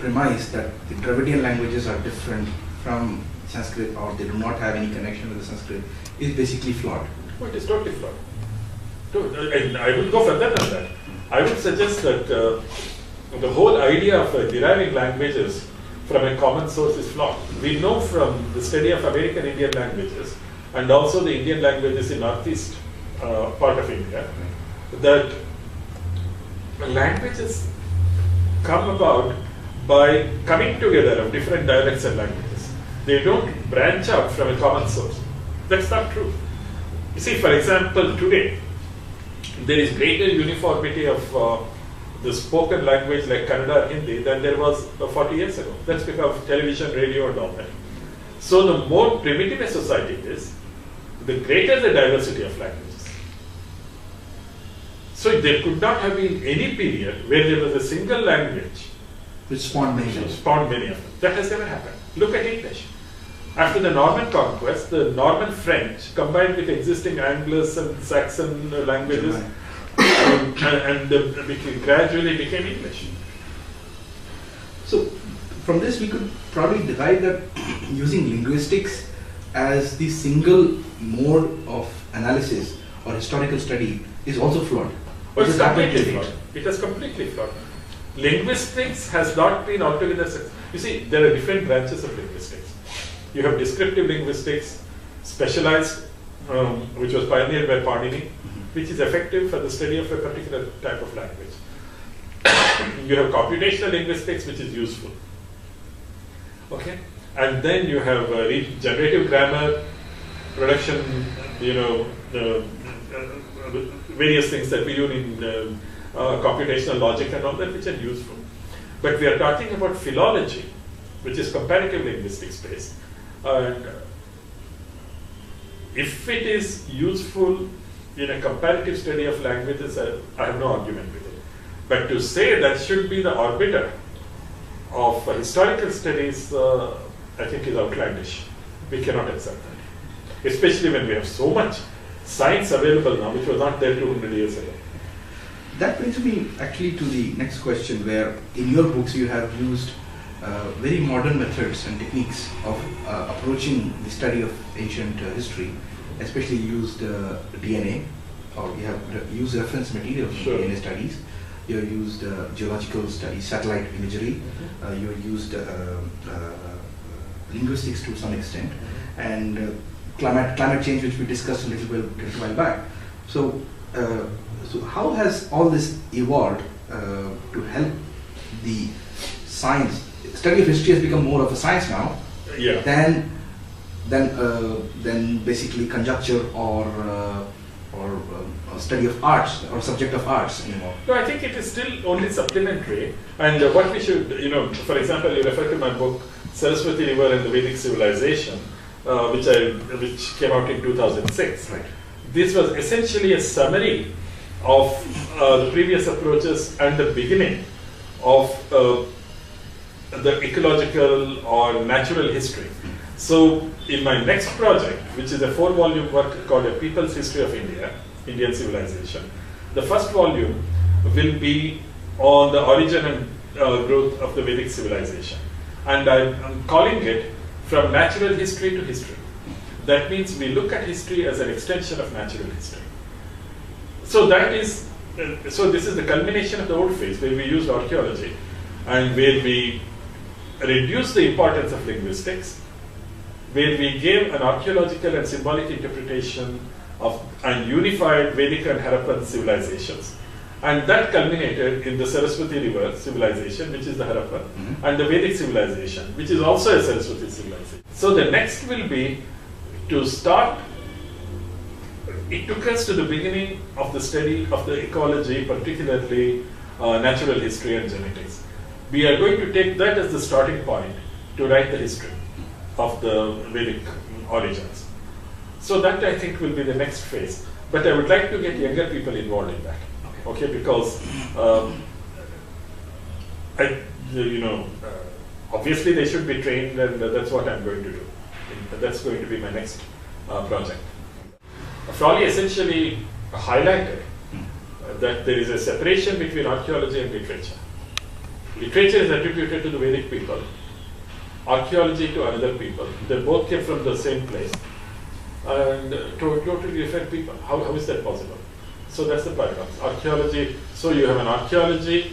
premise that the Dravidian languages are different from Sanskrit, or they do not have any connection with the Sanskrit, is basically flawed. Oh, it is totally flawed. And I would go further than that. I would suggest that the whole idea of deriving languages from a common source is flawed. We know from the study of American Indian languages and also the Indian languages in northeast part of India that languages come about by coming together of different dialects and languages. They don't branch out from a common source. That's not true. You see, for example, today there is greater uniformity of the spoken language like Kannada or Hindi than there was 40 years ago. That's because of television, radio and all that. So the more primitive a society is, the greater the diversity of languages. So there could not have been any period where there was a single language which spawned many of them. That has never happened. Look at English. After the Norman conquest, the Norman French combined with existing Anglo and Saxon languages and gradually became English. So from this we could probably derive that using linguistics as the single mode of analysis or historical study is also flawed. But it's completely flawed. It is completely flawed. Linguistics has not been altogether successful. You see, there are different branches of linguistics. You have descriptive linguistics, specialized, which was pioneered by Panini, which is effective for the study of a particular type of language. You have computational linguistics, which is useful. Okay, and then you have generative grammar, production, various things that we use in computational logic and all that, which are useful. But we are talking about philology, which is comparative linguistics based. And if it is useful in a comparative study of languages, I have no argument with it. But to say that should be the arbiter of historical studies, I think is outlandish. We cannot accept that. Especially when we have so much science available now, which was not there 200 years ago. That brings me actually to the next question, where in your books you have used very modern methods and techniques of approaching the study of ancient history, especially used DNA, or you have used reference material from DNA studies. You have used geological studies, satellite imagery. You have used linguistics to some extent, and climate change, which we discussed a little while back. So how has all this evolved to help the science? Study of history has become more of a science now than basically conjecture or study of arts or subject of arts anymore. No, I think it is still only supplementary. And what we should, for example, you refer to my book Saraswati River and the Vedic Civilization, which came out in 2006. Right. This was essentially a summary of the previous approaches and the beginning of the ecological or natural history. So in my next project, which is a 4-volume work called A People's History of India, Indian Civilization, the first volume will be on the origin and growth of the Vedic civilization. And I'm calling it From Natural History to History. That means we look at history as an extension of natural history. So this is the culmination of the old phase where we used archaeology and where we reduced the importance of linguistics, where we gave an archaeological and symbolic interpretation of and unified Vedic and Harappan civilizations. And that culminated in the Saraswati River civilization, which is the Harappan, and the Vedic civilization, which is also a Saraswati civilization. So the next will be to start. It took us to the beginning of the study of the ecology, particularly natural history and genetics. We are going to take that as the starting point to write the history of the Vedic origins. So that, I think, will be the next phase. But I would like to get younger people involved in that. Okay, because obviously they should be trained, and that's what I'm going to do. That's going to be my next project. Frawley essentially highlighted that there is a separation between archaeology and literature. Literature is attributed to the Vedic people, archaeology to another people. They both came from the same place and to totally different people. How is that possible? So that's the paradox. Archaeology, so you have an archaeology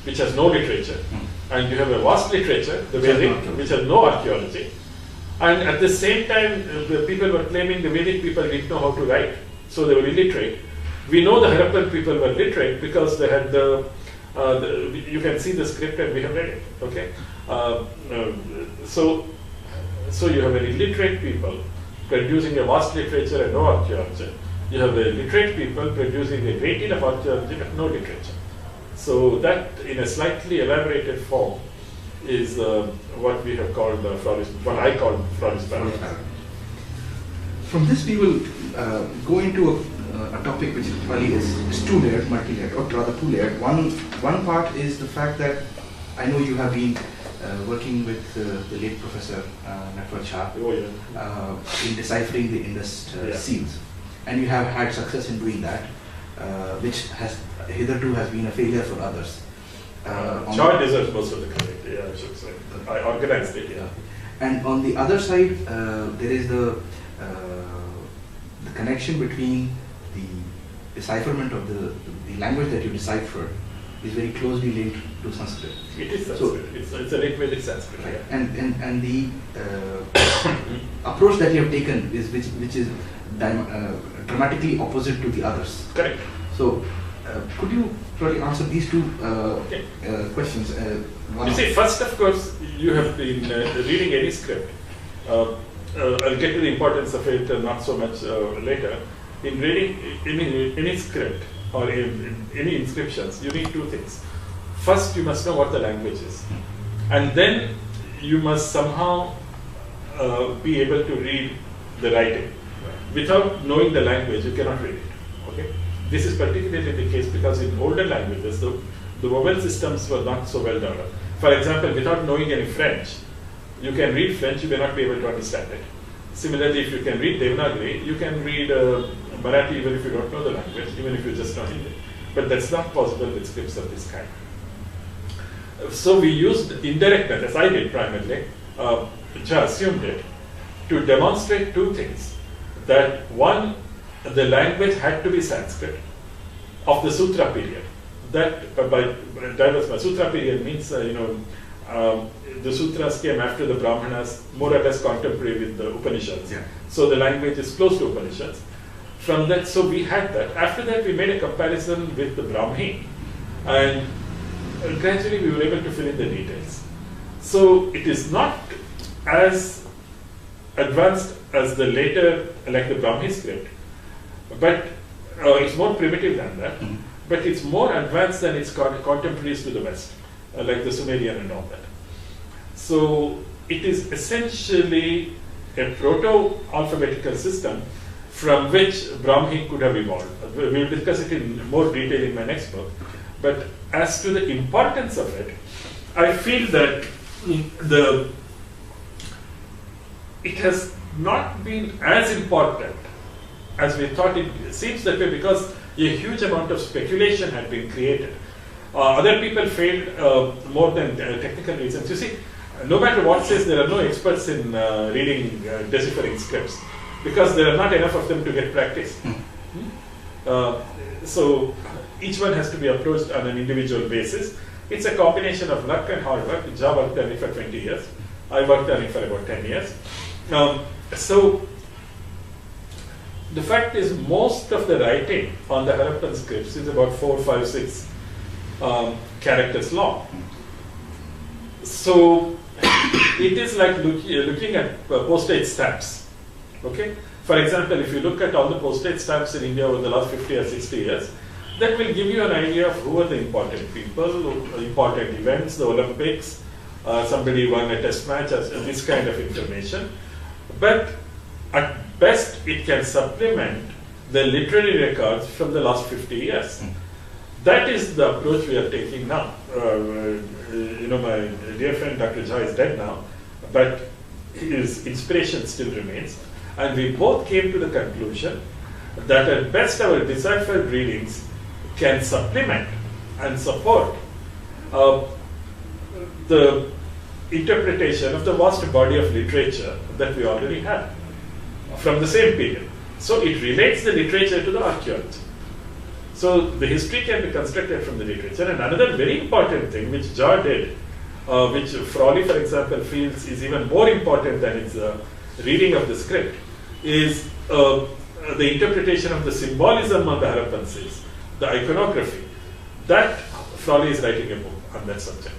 which has no literature, and you have a vast literature, the Vedic, which has no archaeology. And at the same time, the people were claiming the Vedic people didn't know how to write, so they were illiterate. We know the Harappan people were literate because they had you can see the script and we have read it. Okay, so you have an illiterate people producing a vast literature and no archaeology. You have a literate people producing a great deal of archaeology but no literature. So that, in a slightly elaborated form, is what we have called what I call Florist paradox. From this, we will go into a topic which probably is two-layered, multi-layered, or rather two-layered. One part is the fact that I know you have been working with the late Professor Natwar Shah in deciphering the Indus seals, and you have had success in doing that, which has hitherto has been a failure for others. Shah deserves most of the credit, I should say. I organized it, And on the other side, there is the connection between the decipherment of the language that you deciphered is very closely linked to Sanskrit. It is Sanskrit. So, it's a late Vedic Sanskrit. Right. And the approach that you have taken is which is dramatically opposite to the others. Correct. So could you probably answer these two questions? You see, first, of course, you have been reading any script. I'll get to the importance of it not so much later. In reading any script or any inscriptions, you need two things. First, you must know what the language is, and then you must somehow be able to read the writing. Without knowing the language, you cannot read it. Okay, this is particularly the case because in older languages, the vowel systems were not so well developed. For example, without knowing any French, you can read French, you may not be able to understand it. Similarly, if you can read Devanagari, you can read Marathi even if you don't know the language, even if you just know Hindi. But that's not possible with scripts of this kind. So we used indirect methods, I did primarily, which I assumed it, to demonstrate two things. That one, the language had to be Sanskrit of the Sutra period. That by Sutra period means, the sutras came after the Brahmanas, more or less contemporary with the Upanishads. Yeah. So the language is close to Upanishads. From that, so we had that. After that, we made a comparison with the Brahmi, and gradually we were able to fill in the details. So it is not as advanced as the later, like the Brahmi script, but it's more primitive than that. But it's more advanced than its contemporaries to the West, like the Sumerian and all that. So it is essentially a proto-alphabetical system from which Brahmi could have evolved. We will discuss it in more detail in my next book. But as to the importance of it, I feel that it has not been as important as we thought. It seems that way because a huge amount of speculation had been created. Other people failed more than technical reasons. You see, no matter what says, there are no experts in reading, deciphering scripts because there are not enough of them to get practice. So each one has to be approached on an individual basis. It's a combination of luck and hard work. Jha worked on it for 20 years. I worked on it for about 10 years. So the fact is, most of the writing on the Harappan scripts is about 4, 5, 6 characters long. So it is like looking at postage stamps. Okay. For example, if you look at all the postage stamps in India over the last 50 or 60 years, that will give you an idea of who are the important people, important events, the Olympics, somebody won a test match, this kind of information. But at best, it can supplement the literary records from the last 50 years. That is the approach we are taking now. My dear friend Dr. Jha is dead now, but his inspiration still remains. And we both came to the conclusion that at best our deciphered readings can supplement and support the interpretation of the vast body of literature that we already have from the same period. So it relates the literature to the archaeology. So the history can be constructed from the literature. And another very important thing which Jaw did, which Frawley, for example, feels is even more important than his reading of the script, is the interpretation of the symbolism on the Harappan seals, the iconography. That Frawley is writing a book on that subject.